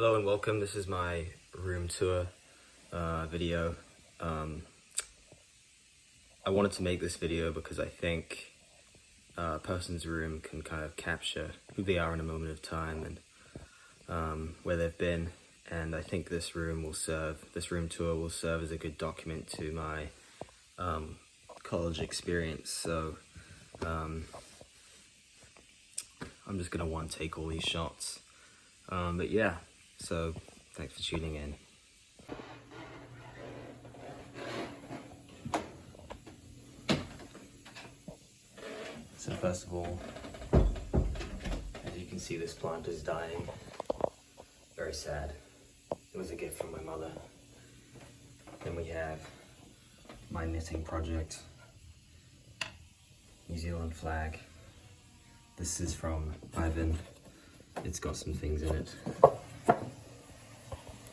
Hello and welcome. This is my room tour video. I wanted to make this video because I think a person's room can kind of capture who they are in a moment of time and where they've been. And I think this room tour will serve as a good document to my college experience. So I'm just gonna one take all these shots. But yeah. So, thanks for tuning in. So first of all, as you can see, this plant is dying. Very sad. It was a gift from my mother. Then we have my knitting project. New Zealand flag. This is from Ivan. It's got some things in it.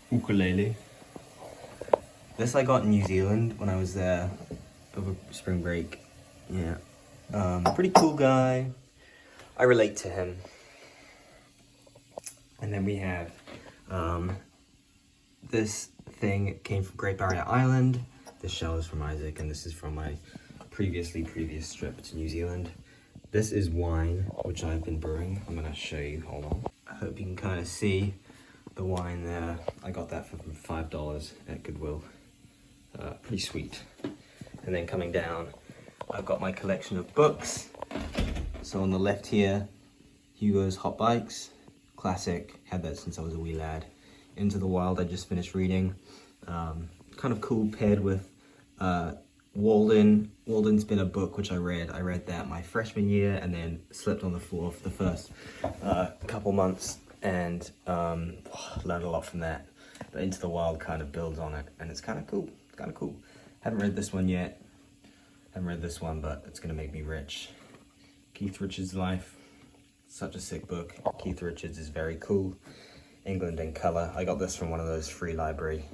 Ukulele. This I got in New Zealand when I was there over spring break. Yeah. Pretty cool guy. I relate to him. And then we have this thing came from Great Barrier Island. This shell is from Isaac, and this is from my previous trip to New Zealand. This is wine, which I've been brewing. I'm gonna show you, hold on. I hope you can kind of see the wine there. I got that for $5 at Goodwill. Pretty sweet. And then coming down, I've got my collection of books. So on the left here, Hugo's Hot Bikes, classic, had that since I was a wee lad. Into the Wild, I just finished reading. Kind of cool, paired with Walden. Walden's been a book which I read. I read that my freshman year and then slept on the floor for the first couple months and learned a lot from that. But Into the Wild kind of builds on it, and it's kind of cool. It's kind of cool. Haven't read this one yet. Haven't read this one, but it's gonna make me rich. Keith Richards' Life, such a sick book. Keith Richards is very cool. England in Colour. I got this from one of those free library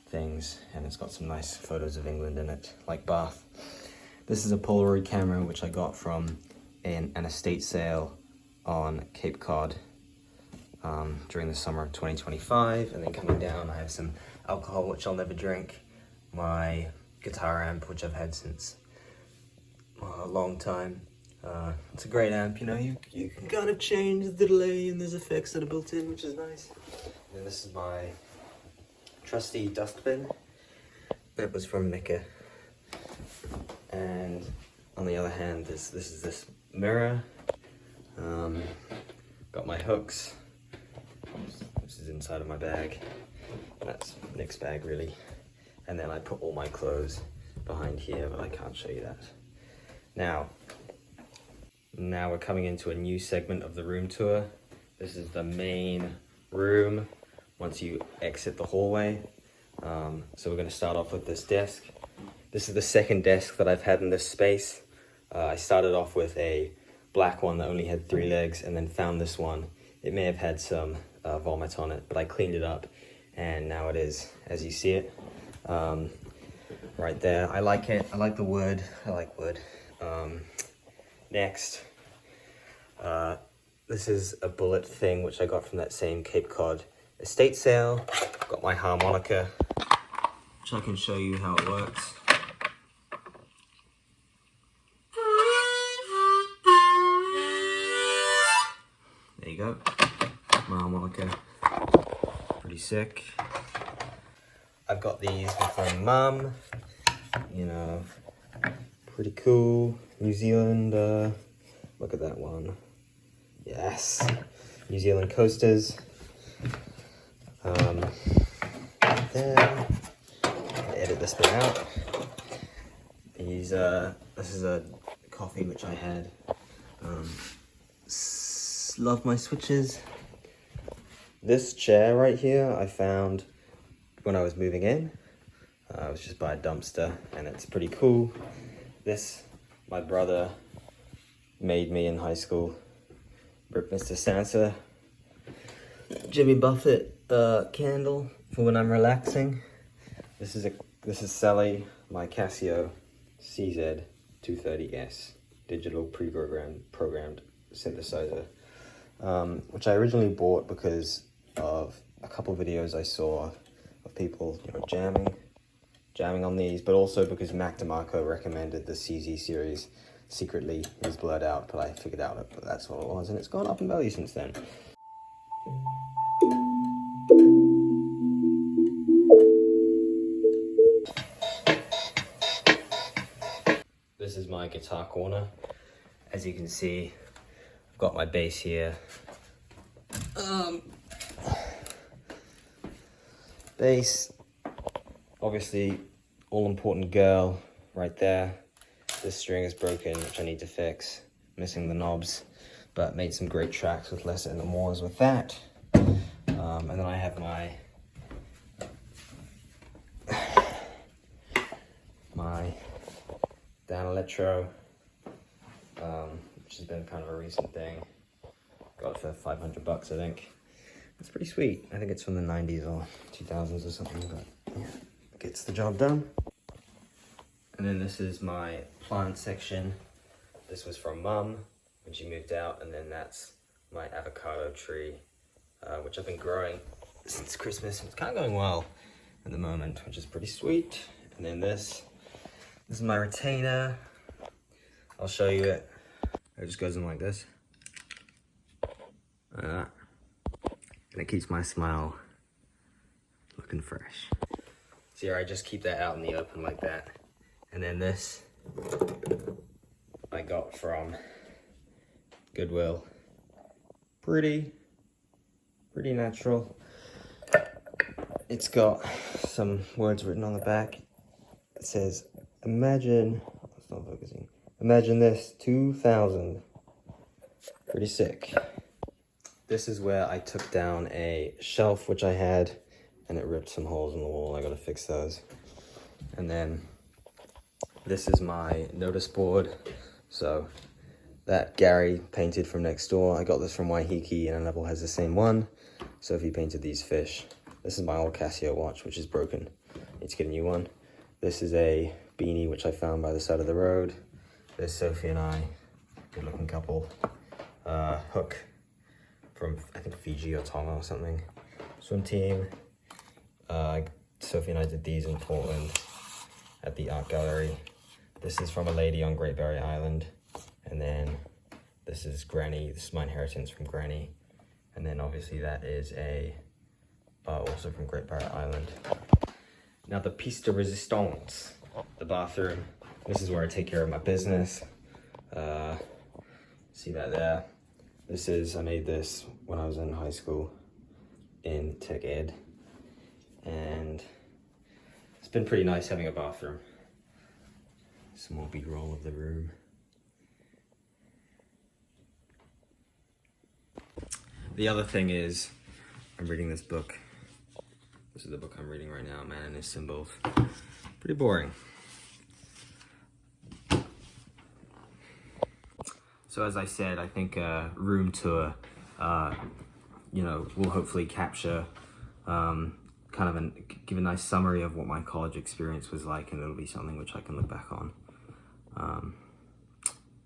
things, and it's got some nice photos of England in it, like Bath. This is a Polaroid camera which I got from an estate sale on Cape Cod during the summer of 2025. And then coming down, I have some alcohol which I'll never drink, my guitar amp which I've had since a long time. It's a great amp, you know, you can kind of change the delay and there's effects that are built in, which is nice. And this is my trusty dustbin. It was from Mecca. And on the other hand, this is this mirror. Got my hooks. This is inside of my bag. That's Nick's bag, really. And then I put all my clothes behind here, but I can't show you that. Now we're coming into a new segment of the room tour. This is the main room once you exit the hallway. So we're gonna start off with this desk. This is the second desk that I've had in this space. I started off with a black one that only had 3 legs and then found this one. It may have had some vomit on it, but I cleaned it up and now it is, as you see it, right there. I like it, I like the wood, I like wood. Next, this is a bullet thing which I got from that same Cape Cod estate sale. Got my harmonica, which I can show you how it works. There you go, my harmonica, pretty sick. I've got these with my mum, you know, pretty cool. New Zealand, look at that one. Yes, New Zealand coasters. There, I'll edit this bit out. This is a coffee which I had. Love my switches. This chair right here I found when I was moving in. I was just by a dumpster, and it's pretty cool. This, my brother made me in high school. Mr. Sansa. Jimmy Buffett candle for when I'm relaxing. This is Sally, my Casio CZ230S digital programmed synthesizer, which I originally bought because of a couple videos I saw of people, you know, jamming on these, but also because Mac DeMarco recommended the CZ series secretly. It was blurred out, but I figured out that that's what it was, and it's gone up in value since then. This is my guitar corner. As you can see, I've got my bass here. Bass, obviously, all important girl right there. This string is broken, which I need to fix. Missing the knobs, but made some great tracks with Lesser and the Moors with that. And then I have my Dan Electro, which has been kind of a recent thing. Got it for $500 I think. It's pretty sweet. I think it's from the 90s or 2000s or something, but yeah, gets the job done. And then this is my plant section. This was from Mum when she moved out, and then that's my avocado tree, which I've been growing since Christmas. It's kind of going well at the moment, which is pretty sweet. And then this is my retainer. I'll show you it. It just goes in like this. Like that. And it keeps my smile looking fresh. So here I just keep that out in the open like that. And then this I got from Goodwill. Pretty natural. It's got some words written on the back. It says, imagine, it's not focusing. Imagine this, 2000. Pretty sick. This is where I took down a shelf which I had, and it ripped some holes in the wall. I gotta fix those. And then this is my notice board. So that Gary painted from next door. I got this from Waiheke, and Neville has the same one. So if he painted these fish. This is my old Casio watch, which is broken. Need to get a new one. This is a beanie which I found by the side of the road. There's Sophie and I, good looking couple. Hook from, I think, Fiji or Tonga or something. Swim team. Sophie and I did these in Portland at the art gallery. This is from a lady on Great Barrier Island. And then this is Granny. This is my inheritance from Granny. And then obviously that is a, also from Great Barrier Island. Now the piece de resistance, the bathroom. This is where I take care of my business. See that there? This is, I made this when I was in high school in tech ed. And it's been pretty nice having a bathroom. Some more B-roll of the room. The other thing is, I'm reading this book. This is the book I'm reading right now, Man and His Symbols. Pretty boring. So as I said, I think a room tour, you know, will hopefully capture kind of give a nice summary of what my college experience was like, and it'll be something which I can look back on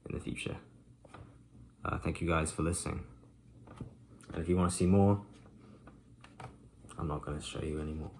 in the future. Thank you guys for listening. And if you want to see more, I'm not going to show you anymore.